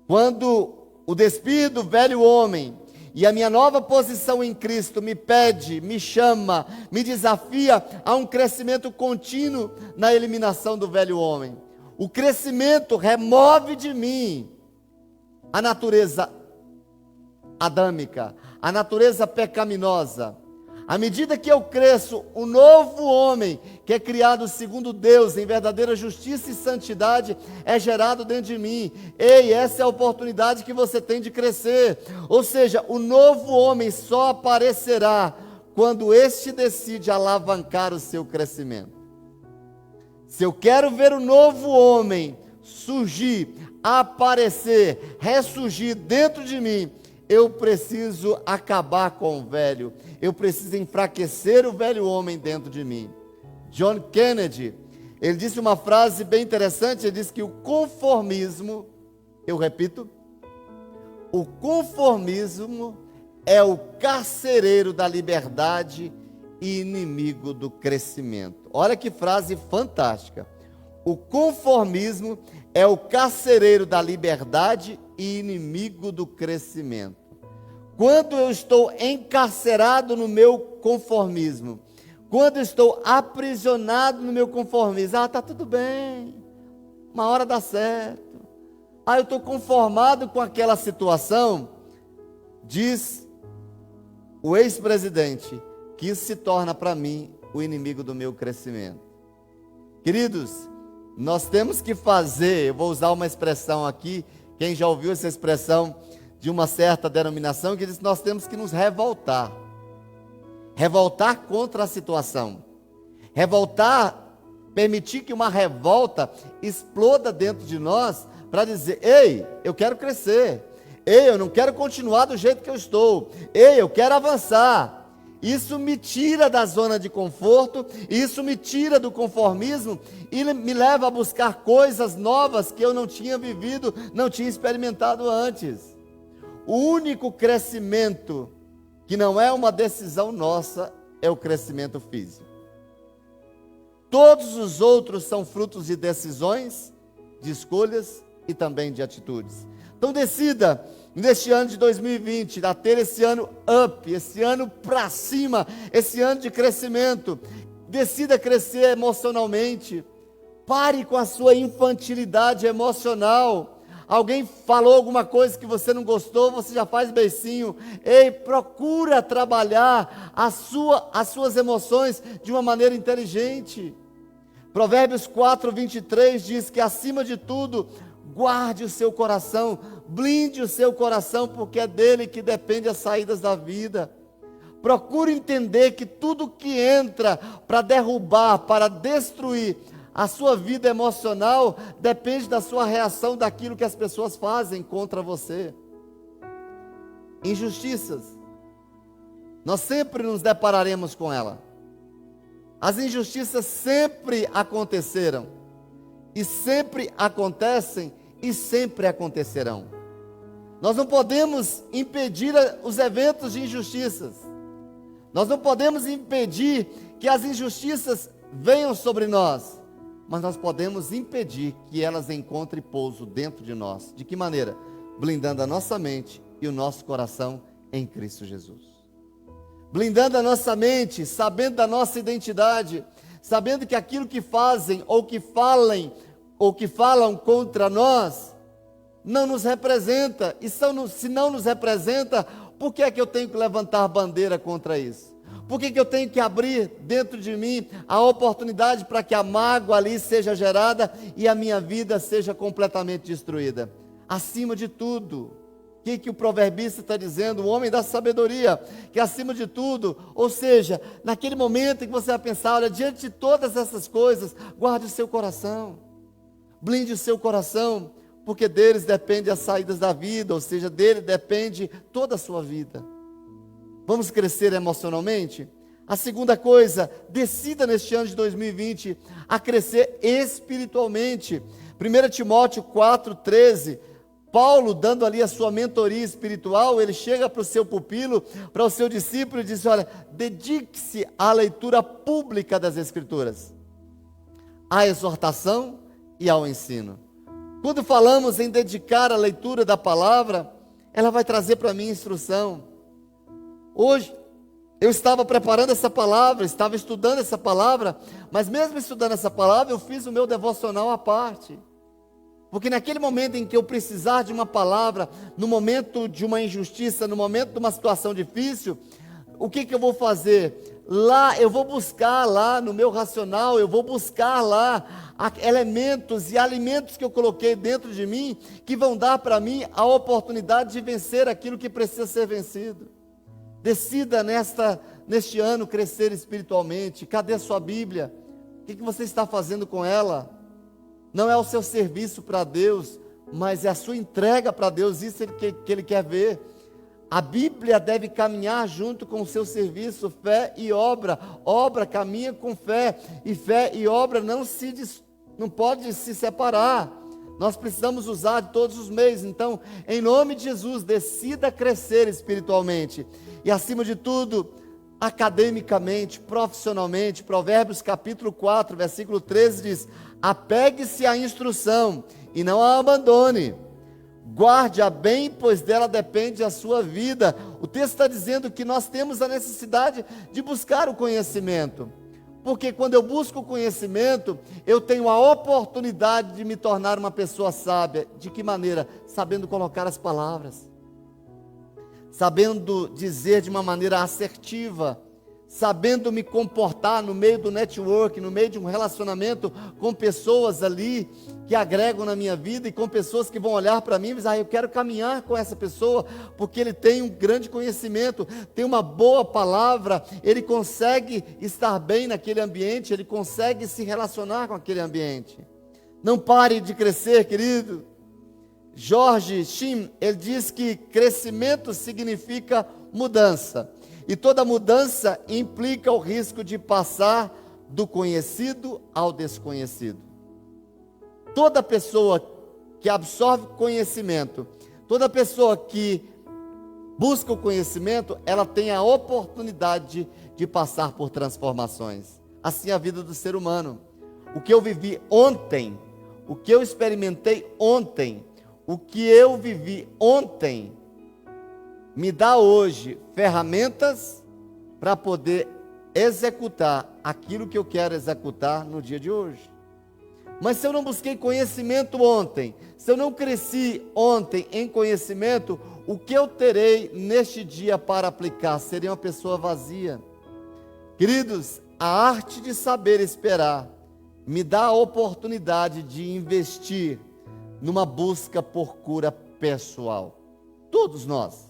Quando o despir do velho homem e a minha nova posição em Cristo me pede, me chama, me desafia a um crescimento contínuo na eliminação do velho homem. O crescimento remove de mim a natureza adâmica, a natureza pecaminosa. À medida que eu cresço, o novo homem, que é criado segundo Deus, em verdadeira justiça e santidade, é gerado dentro de mim. Ei, essa é a oportunidade que você tem de crescer. Ou seja, o novo homem só aparecerá quando este decide alavancar o seu crescimento. Se eu quero ver o novo homem surgir, aparecer, ressurgir dentro de mim, eu preciso acabar com o velho, eu preciso enfraquecer o velho homem dentro de mim. John Kennedy, ele disse uma frase bem interessante, ele disse que o conformismo, eu repito, o conformismo é o carcereiro da liberdade e inimigo do crescimento. Olha que frase fantástica. O conformismo é o carcereiro da liberdade e inimigo do crescimento. Quando eu estou encarcerado no meu conformismo, quando eu estou aprisionado no meu conformismo, está tudo bem, uma hora dá certo. Eu estou conformado com aquela situação, diz o ex-presidente, que isso se torna para mim o inimigo do meu crescimento. Queridos, nós temos que fazer, eu vou usar uma expressão aqui, quem já ouviu essa expressão de uma certa denominação, que diz que nós temos que nos revoltar. Revoltar contra a situação. Revoltar, permitir que uma revolta exploda dentro de nós, para dizer, ei, eu quero crescer. Ei, eu não quero continuar do jeito que eu estou. Ei, eu quero avançar. Isso me tira da zona de conforto, isso me tira do conformismo e me leva a buscar coisas novas que eu não tinha vivido, não tinha experimentado antes. O único crescimento que não é uma decisão nossa é o crescimento físico. Todos os outros são frutos de decisões, de escolhas e também de atitudes. Então decida, neste ano de 2020, a ter esse ano up, esse ano para cima, esse ano de crescimento. Decida crescer emocionalmente. Pare com a sua infantilidade emocional. Alguém falou alguma coisa que você não gostou, você já faz beicinho. Ei, procura trabalhar as suas emoções de uma maneira inteligente. Provérbios 4:23 diz que acima de tudo, guarde o seu coração, blinde o seu coração, porque é dele que depende as saídas da vida. Procure entender que tudo que entra para derrubar, para destruir A sua vida emocional depende da sua reação daquilo que as pessoas fazem contra você. Injustiças. Nós sempre nos depararemos com ela. As injustiças sempre aconteceram. E sempre acontecem e sempre acontecerão. Nós não podemos impedir os eventos de injustiças. Nós não podemos impedir que as injustiças venham sobre nós. Mas nós podemos impedir que elas encontrem pouso dentro de nós. De que maneira? Blindando a nossa mente e o nosso coração em Cristo Jesus. Blindando a nossa mente, sabendo da nossa identidade, sabendo que aquilo que fazem ou que falam contra nós não nos representa. E se não nos representa, por que é que eu tenho que levantar bandeira contra isso? Por que eu tenho que abrir dentro de mim a oportunidade para que a mágoa ali seja gerada e a minha vida seja completamente destruída? Acima de tudo, o que o proverbista está dizendo? O homem da sabedoria, que acima de tudo, ou seja, naquele momento em que você vai pensar, olha, diante de todas essas coisas, guarde o seu coração, blinde o seu coração, porque deles depende as saídas da vida, ou seja, dele depende toda a sua vida. Vamos crescer emocionalmente? A segunda coisa, decida neste ano de 2020 a crescer espiritualmente. 1 Timóteo 4,13, Paulo, dando ali a sua mentoria espiritual, ele chega para o seu pupilo, para o seu discípulo e diz, olha, dedique-se à leitura pública das Escrituras, à exortação e ao ensino. Quando falamos em dedicar a leitura da palavra, ela vai trazer para mim instrução. Hoje, eu estava preparando essa palavra, estava estudando essa palavra, mas mesmo estudando essa palavra, eu fiz o meu devocional à parte. Porque naquele momento em que eu precisar de uma palavra, no momento de uma injustiça, no momento de uma situação difícil, o que eu vou fazer? Lá, eu vou buscar lá no meu racional, eu vou buscar lá elementos e alimentos que eu coloquei dentro de mim, que vão dar para mim a oportunidade de vencer aquilo que precisa ser vencido. Decida neste ano crescer espiritualmente. Cadê a sua Bíblia? O que você está fazendo com ela? Não é o seu serviço para Deus, mas é a sua entrega para Deus, isso que Ele quer ver. A Bíblia deve caminhar junto com o seu serviço, fé e obra. Obra caminha com fé, e fé e obra não pode se separar. Nós precisamos usar de todos os meios. Então, em nome de Jesus, decida crescer espiritualmente. E acima de tudo, academicamente, profissionalmente. Provérbios capítulo 4, versículo 13 diz, apegue-se à instrução e não a abandone. Guarde-a bem, pois dela depende a sua vida. O texto está dizendo que nós temos a necessidade de buscar o conhecimento. Porque quando eu busco o conhecimento, eu tenho a oportunidade de me tornar uma pessoa sábia. De que maneira? Sabendo colocar as palavras. Sabendo dizer de uma maneira assertiva. Sabendo me comportar no meio do network, no meio de um relacionamento com pessoas ali que agregam na minha vida e com pessoas que vão olhar para mim e dizer, eu quero caminhar com essa pessoa porque ele tem um grande conhecimento, tem uma boa palavra, ele consegue estar bem naquele ambiente, ele consegue se relacionar com aquele ambiente. Não pare de crescer, querido. George Shim, ele diz que crescimento significa mudança. E toda mudança implica o risco de passar do conhecido ao desconhecido. Toda pessoa que absorve conhecimento, toda pessoa que busca o conhecimento, ela tem a oportunidade de passar por transformações. Assim é a vida do ser humano. O que eu vivi ontem, o que eu experimentei ontem, o que eu vivi ontem, me dá hoje ferramentas para poder executar aquilo que eu quero executar no dia de hoje. Mas se eu não busquei conhecimento ontem, se eu não cresci ontem em conhecimento, o que eu terei neste dia para aplicar? Serei uma pessoa vazia. Queridos, a arte de saber esperar me dá a oportunidade de investir numa busca por cura pessoal. Todos nós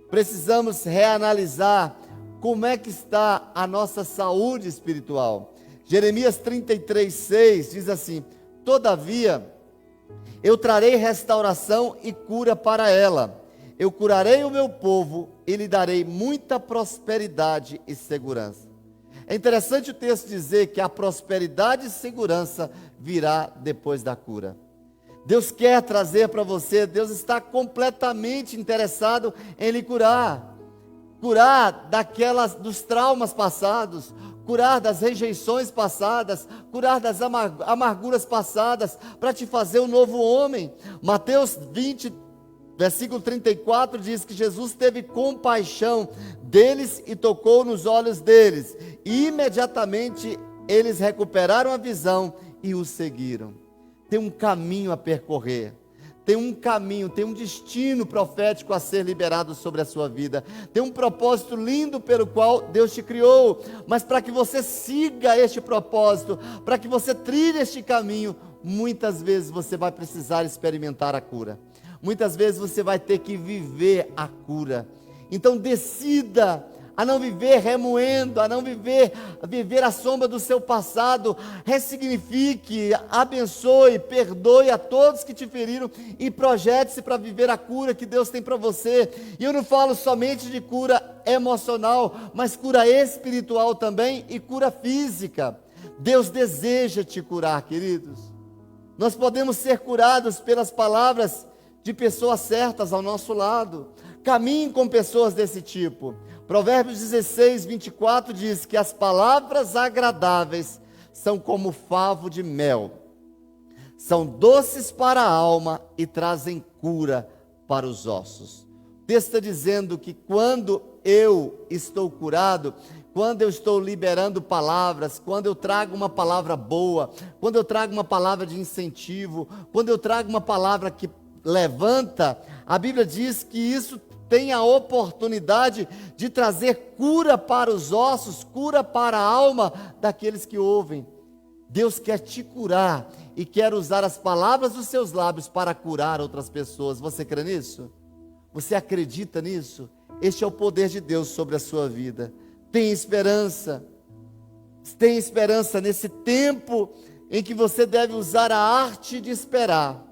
precisamos reanalisar como é que está a nossa saúde espiritual. Jeremias 33:6 diz assim: todavia, eu trarei restauração e cura para ela. Eu curarei o meu povo e lhe darei muita prosperidade e segurança. É interessante o texto dizer que a prosperidade e segurança virá depois da cura. Deus quer trazer para você, Deus está completamente interessado em lhe curar. Curar dos traumas passados, curar das rejeições passadas, curar das amarguras passadas, para te fazer um novo homem. Mateus 20, versículo 34 diz que Jesus teve compaixão deles e tocou nos olhos deles. E imediatamente eles recuperaram a visão e o seguiram. Tem um caminho a percorrer. Tem um caminho, tem um destino profético a ser liberado sobre a sua vida. Tem um propósito lindo pelo qual Deus te criou. Mas para que você siga este propósito, para que você trilhe este caminho, muitas vezes você vai precisar experimentar a cura. Muitas vezes você vai ter que viver a cura. Então decida a não viver remoendo, a não viver a sombra do seu passado. Ressignifique, abençoe, perdoe a todos que te feriram e projete-se para viver a cura que Deus tem para você. E eu não falo somente de cura emocional, mas cura espiritual também e cura física. Deus deseja te curar, queridos. Nós podemos ser curados pelas palavras de pessoas certas ao nosso lado. Caminhe com pessoas desse tipo. Provérbios 16, 24 diz que as palavras agradáveis são como favo de mel, são doces para a alma e trazem cura para os ossos. O texto está dizendo que quando eu estou curado, quando eu estou liberando palavras, quando eu trago uma palavra boa, quando eu trago uma palavra de incentivo, quando eu trago uma palavra que levanta, a Bíblia diz que isso tem a oportunidade de trazer cura para os ossos, cura para a alma daqueles que ouvem. Deus quer te curar e quer usar as palavras dos seus lábios para curar outras pessoas. Você crê nisso? Você acredita nisso? Este é o poder de Deus sobre a sua vida. Tem esperança nesse tempo em que você deve usar a arte de esperar.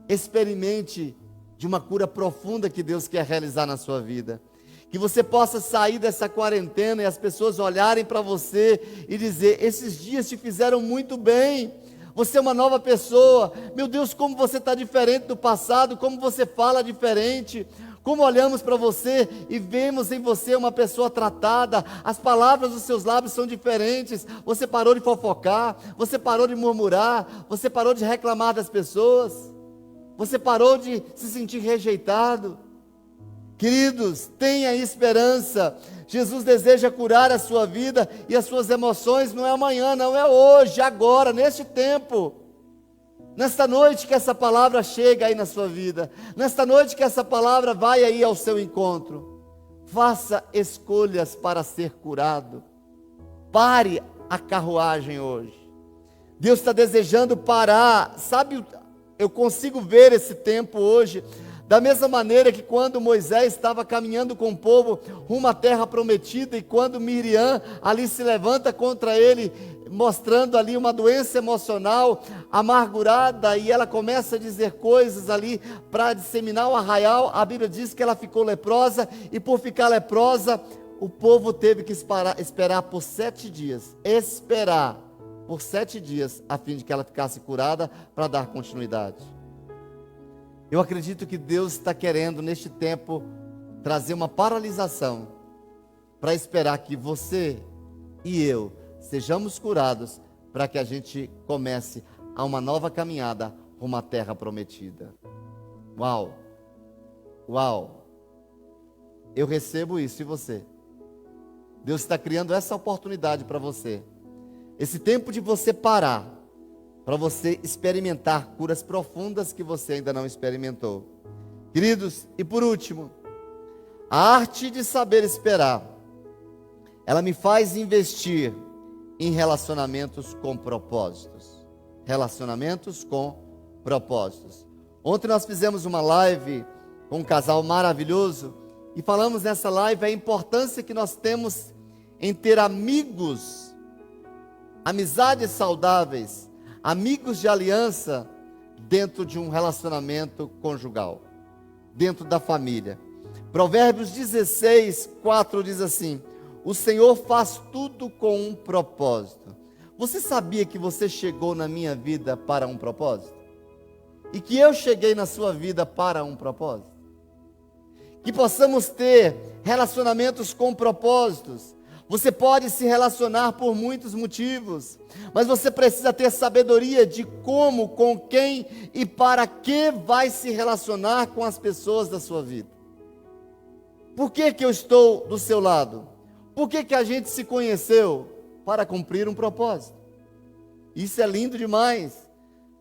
Experimente de uma cura profunda que Deus quer realizar na sua vida. Que você possa sair dessa quarentena e as pessoas olharem para você e dizer: esses dias te fizeram muito bem, você é uma nova pessoa. Meu Deus, como você está diferente do passado, como você fala diferente, como olhamos para você e vemos em você uma pessoa tratada, as palavras dos seus lábios são diferentes, você parou de fofocar, você parou de murmurar, você parou de reclamar das pessoas, você parou de se sentir rejeitado. Queridos, tenha esperança. Jesus deseja curar a sua vida e as suas emoções. Não é amanhã, não é hoje, agora, neste tempo. Nesta noite que essa palavra chega aí na sua vida. Nesta noite que essa palavra vai aí ao seu encontro. Faça escolhas para ser curado. Pare a carruagem hoje. Deus está desejando parar. Sabe, eu consigo ver esse tempo hoje, da mesma maneira que quando Moisés estava caminhando com o povo rumo à terra prometida, e quando Miriam ali se levanta contra ele, mostrando ali uma doença emocional amargurada, e ela começa a dizer coisas ali para disseminar o arraial. A Bíblia diz que ela ficou leprosa, e por ficar leprosa, o povo teve que esperar por 7 dias, por 7 dias, a fim de que ela ficasse curada, para dar continuidade. Eu acredito que Deus está querendo, neste tempo, trazer uma paralisação, para esperar que você e eu sejamos curados, para que a gente comece a uma nova caminhada rumo à terra prometida. Uau! Uau! Eu recebo isso, e você? Deus está criando essa oportunidade para você. Esse tempo de você parar, para você experimentar curas profundas que você ainda não experimentou. Queridos, e por último, a arte de saber esperar, ela me faz investir em relacionamentos com propósitos. Relacionamentos com propósitos. Ontem nós fizemos uma live com um casal maravilhoso, e falamos nessa live a importância que nós temos em ter amigos amizades saudáveis, amigos de aliança dentro de um relacionamento conjugal, dentro da família. Provérbios 16, 4 diz assim: o Senhor faz tudo com um propósito. Você sabia que você chegou na minha vida para um propósito? E que eu cheguei na sua vida para um propósito? Que possamos ter relacionamentos com propósitos. Você pode se relacionar por muitos motivos, mas você precisa ter sabedoria de como, com quem e para que vai se relacionar com as pessoas da sua vida. Por que que eu estou do seu lado? Por que que a gente se conheceu? Para cumprir um propósito. Isso é lindo demais.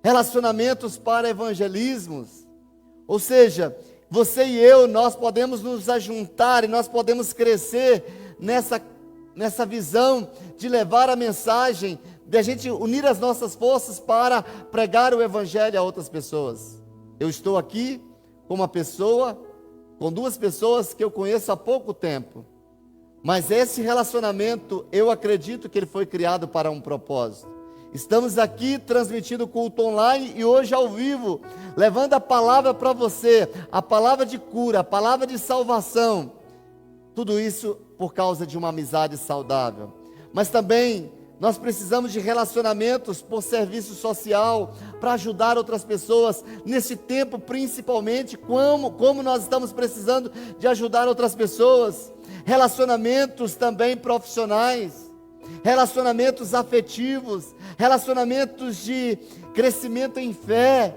Relacionamentos para evangelismos. Ou seja, você e eu, nós podemos nos ajuntar e nós podemos crescer nessa visão de levar a mensagem, de a gente unir as nossas forças para pregar o evangelho a outras pessoas. Eu estou aqui com com duas pessoas que eu conheço há pouco tempo. Mas esse relacionamento, eu acredito que ele foi criado para um propósito. Estamos aqui transmitindo culto online e hoje ao vivo, levando a palavra para você, a palavra de cura, a palavra de salvação. Tudo isso por causa de uma amizade saudável. Mas também nós precisamos de relacionamentos por serviço social, para ajudar outras pessoas, nesse tempo principalmente, como nós estamos precisando de ajudar outras pessoas. Relacionamentos também profissionais, relacionamentos afetivos, relacionamentos de crescimento em fé.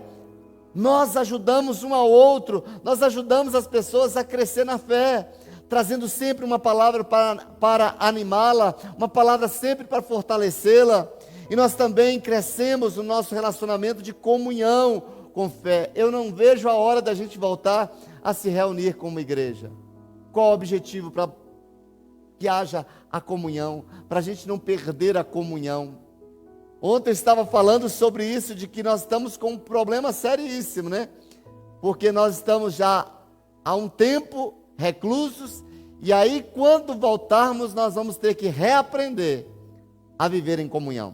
Nós ajudamos um ao outro, nós ajudamos as pessoas a crescer na fé, trazendo sempre uma palavra para animá-la, uma palavra sempre para fortalecê-la. E nós também crescemos no nosso relacionamento de comunhão com fé. Eu não vejo a hora da gente voltar a se reunir como igreja. Qual o objetivo? Para que haja a comunhão, para a gente não perder a comunhão. Ontem eu estava falando sobre isso, de que nós estamos com um problema seríssimo, né? Porque nós estamos já há um tempo reclusos, e aí quando voltarmos nós vamos ter que reaprender a viver em comunhão.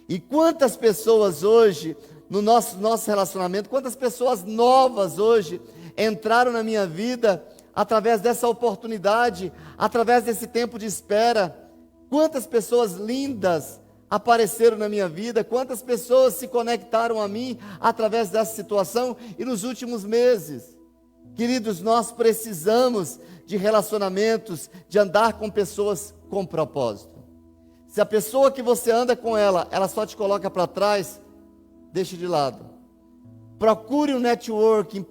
E quantas pessoas hoje, no nosso relacionamento, quantas pessoas novas hoje entraram na minha vida através dessa oportunidade, através desse tempo de espera. Quantas pessoas lindas apareceram na minha vida, quantas pessoas se conectaram a mim através dessa situação e nos últimos meses. Queridos, nós precisamos de relacionamentos, de andar com pessoas com propósito. Se a pessoa que você anda com ela só te coloca para trás, deixe de lado. Procure um networking,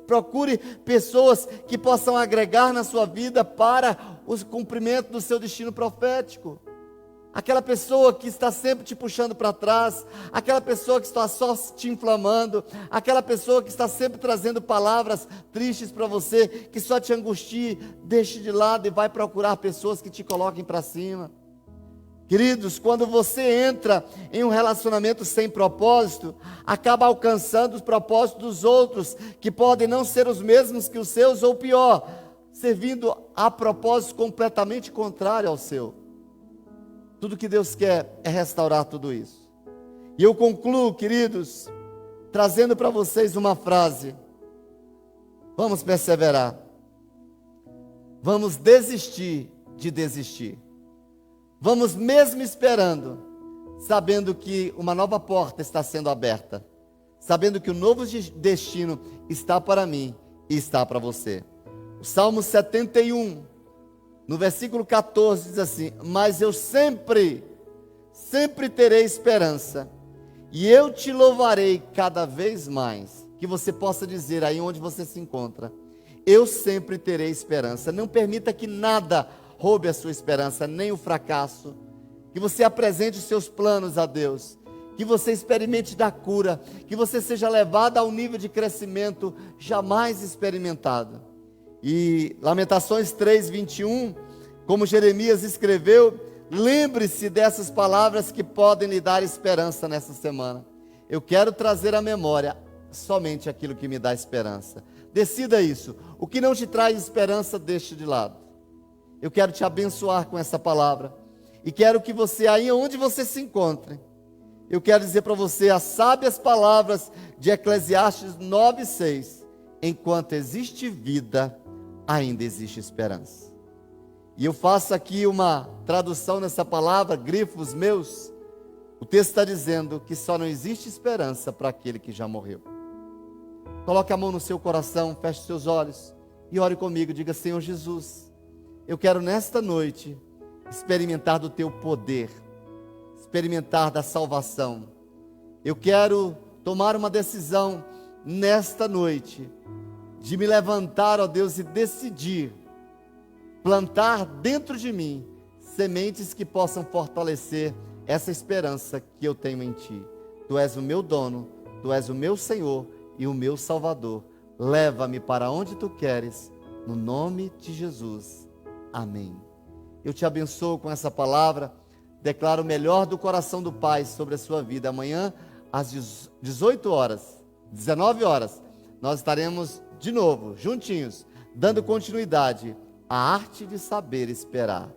procure pessoas que possam agregar na sua vida para o cumprimento do seu destino profético. Aquela pessoa que está sempre te puxando para trás, aquela pessoa que está só te inflamando, aquela pessoa que está sempre trazendo palavras tristes para você, que só te angustie, deixe de lado e vai procurar pessoas que te coloquem para cima. Queridos, quando você entra em um relacionamento sem propósito, acaba alcançando os propósitos dos outros, que podem não ser os mesmos que os seus, ou pior, servindo a propósito completamente contrário ao seu. Tudo que Deus quer é restaurar tudo isso. E eu concluo, queridos, trazendo para vocês uma frase. Vamos perseverar. Vamos desistir de desistir. Vamos mesmo esperando, sabendo que uma nova porta está sendo aberta, sabendo que o novo destino está para mim e está para você. O Salmo 71, no versículo 14, diz assim: mas eu sempre terei esperança, e eu te louvarei cada vez mais. Que você possa dizer aí onde você se encontra: eu sempre terei esperança. Não permita que nada roube a sua esperança, nem o fracasso. Que você apresente os seus planos a Deus, que você experimente da cura, que você seja levado a um nível de crescimento jamais experimentado. E Lamentações 3:21, como Jeremias escreveu, lembre-se dessas palavras que podem lhe dar esperança nessa semana. Eu quero trazer à memória somente aquilo que me dá esperança. Decida isso. O que não te traz esperança, deixe de lado. Eu quero te abençoar com essa palavra. E quero que você, aí onde você se encontre, eu quero dizer para você as sábias palavras de Eclesiastes 9:6. Enquanto existe vida, ainda existe esperança. E eu faço aqui uma tradução nessa palavra, grifos meus. O texto está dizendo que só não existe esperança para aquele que já morreu. Coloque a mão no seu coração, feche seus olhos e ore comigo. Diga: Senhor Jesus, eu quero nesta noite experimentar do teu poder, experimentar da salvação. Eu quero tomar uma decisão nesta noite de me levantar, ó Deus, e decidir plantar dentro de mim sementes que possam fortalecer essa esperança que eu tenho em Ti. Tu és o meu dono, Tu és o meu Senhor e o meu Salvador. Leva-me para onde Tu queres, no nome de Jesus. Amém. Eu te abençoo com essa palavra, declaro o melhor do coração do Pai sobre a sua vida. Amanhã, às 18 horas, 19 horas, nós estaremos de novo, juntinhos, dando continuidade à arte de saber esperar.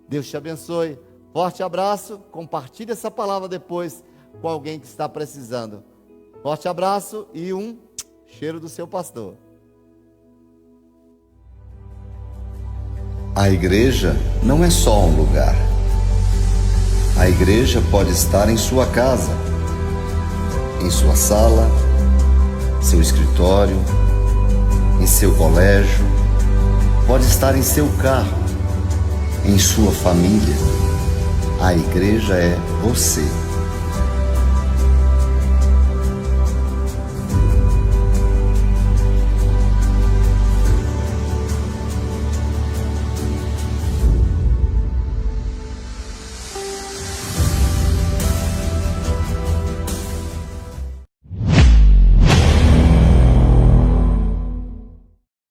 Deus te abençoe, forte abraço, compartilhe essa palavra depois com alguém que está precisando. Forte abraço e um cheiro do seu pastor. A igreja não é só um lugar. A igreja pode estar em sua casa, em sua sala, seu escritório, em seu colégio, pode estar em seu carro, em sua família. A igreja é você.